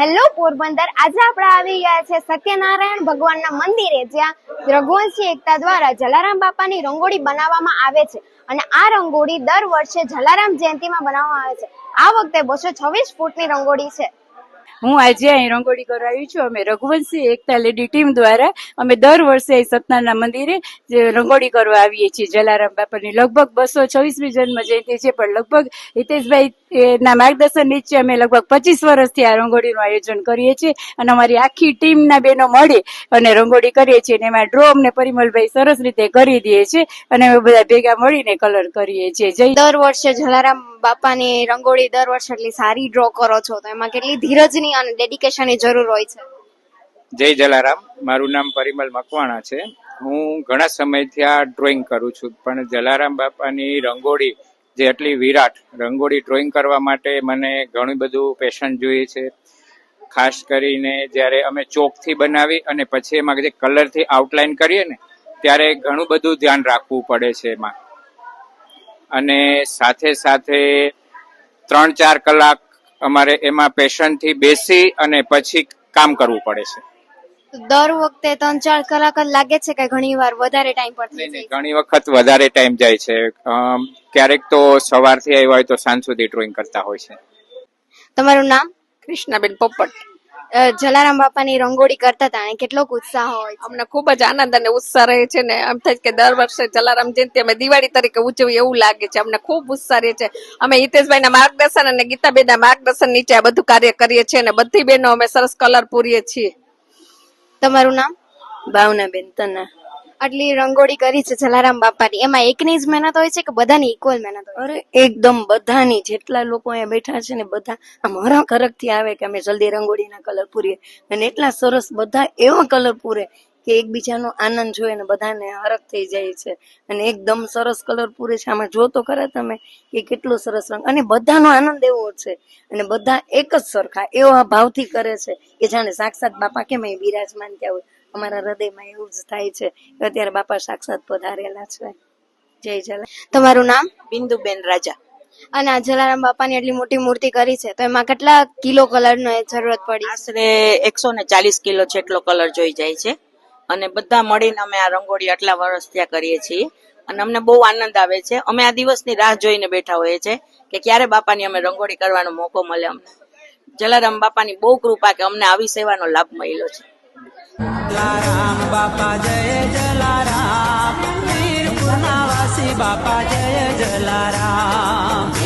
Hello Porbandar, આજે આપણે આવી ગયા છે સત્યનારાયણ ભગવાનના મંદિરે, જ્યાં રઘુવંશી એકતા દ્વારા જલારામ બાપાની રંગોળી બનાવવામાં આવે છે. અને આ રંગોળી દર વર્ષે જલારામ જયંતિમાં બનાવવામાં આવે છે. આ વખતે 226 ફૂટની રંગોળી છે. હું આજે અહીં રંગોળી કરાવી છું. અમે રઘુવંશી એકતા લેડી ટીમ દ્વારા અમે દર વર્ષે સત્યનારાયણ મંદિરે રંગોળી કરવા આવીએ છીએ. જલારામ બાપાની લગભગ 226મી જન્મ જયંતિ છે, પણ લગભગ હિતેશભાઈ ના માર્ગદર્શન નીચે અમે લગભગ 25 વર્ષથી આ રંગોળીનું આયોજન કરીએ છીએ. અને અમારી આખી ટીમના બહેનો મળી અને રંગોળી કરીએ છીએ. અને એમાં ડ્રો અમને પરિમલભાઈ સરસ રીતે કરી દે છે અને અમે બધા ભેગા મળીને કલર કરીએ છીએ. દર વર્ષે જલારામ બાપાની રંગોળી દર વર્ષે એટલી સારી ડ્રો કરો છો, તો એમાં કેટલી ધીરજની અને ડેડિકેશનની જરૂર હોય છે? જય જલારામ. મારું નામ પરિમલ મકવાણા છે. હું ઘણા સમયથી આ ડ્રોઈંગ કરું છું, પણ જલારામ બાપાની રંગોળી જે એટલી વિરાટ રંગોળી ડ્રોઈંગ કરવા માટે મને ઘણું બધું પેશન જોઈએ છે. ખાસ કરીને જ્યારે અમે ચોકથી બનાવી અને પછી એમાં જે કલરથી આઉટલાઈન કરીએ ને, ત્યારે ઘણું બધું ધ્યાન રાખવું પડે છે એમાં. અને સાથે સાથે 3-4 કલાક અમારે એમાં પેશનથી બેસી અને પછી કામ કરવું પડે છે. દર વખતે 3-4 કલાક જ લાગે છે કે ઘણી વાર વધારે ટાઈમ પર થઈ જાય? ઘણી વખત વધારે ટાઈમ જાય છે. ક્યારેક તો સવારથી આવ્યા હોય તો સાંજ સુધી ડ્રોઈંગ કરતા હોય છે. તમારું નામ? કૃષ્ણાબેન પોપટ. જલારામ બાપાની રંગોળી કરતા હતા અને કેટલો ઉત્સાહ હોય છે? અમને ખૂબ જ આનંદ અને ઉત્સાહ રહે છે ને એમ થાય કે દર વર્ષે જલારામ જયંતિ અમે દિવાળી તરીકે ઉજવીએ એવું લાગે છે. અમને ખૂબ ઉત્સાહ રહે છે. અમે હિતેશભાઈના માર્ગદર્શન અને ગીતાબેનના માર્ગદર્શન નીચે આ બધું કાર્ય કરીએ છીએ અને બધી બહેનો અમે સરસ કલર પૂરીએ છીએ. તમારું નામ? ભાવનાબેન તના. આટલી રંગોળી કરી છે જલારામ બાપાની, એમાં એકની જ મહેનત હોય છે કે બધાની ઇક્વલ મહેનત હોય? અરે એકદમ બધાની, જેટલા લોકો અહીંયા બેઠા છે ને બધા આમ હરખ હરખથી આવે કે અમે જલ્દી રંગોળીના કલર પૂરીએ. અને એટલા સરસ બધા એવા કલર પૂરે કે એકબીજાનો આનંદ જોઈને ને બધાને હરખ થઈ જાય છે. અને એકદમ સરસ કલર પૂરે છે. આમાં જો તો ખરા તમે કે કેટલો સરસ રંગ, અને બધાનો આનંદ એવો છે અને બધા એક જ સરખા એવા ભાવથી કરે છે કે જાણે સાક્ષાત બાપા કેમ અહીં બિરાજમાન થયા હોય. અમારા હૃદયમાં એવું જ થાય છે કે અત્યારે બાપા સાક્ષાત પધારેલા છે. જય જલા. તમારું નામ? બિંદુબેન રાજા. અને આ જલારામ બાપાની એટલી મોટી મૂર્તિ કરી છે, તો એમાં કેટલા કિલો કલરનો જરૂરત પડી? આશરે 140 કિલો જેટલો કલર જોઈ જાય છે. અને બધા મળીને અમે આ રંગોળી આટલા વર્ષ ત્યાં કરીએ છીએ અને અમને બહુ આનંદ આવે છે. અમે આ દિવસની રાહ જોઈને બેઠા હોઈએ છીએ કે ક્યારે બાપાની અમે રંગોળી કરવાનો મોકો મળે. અમને જલારામ બાપાની બહુ કૃપા કે અમને આવી સેવાનો લાભ મળ્યો છે. જલારામ બાપા જય જલારામ, વીરપુરના વાસી બાપા જય જલારામ.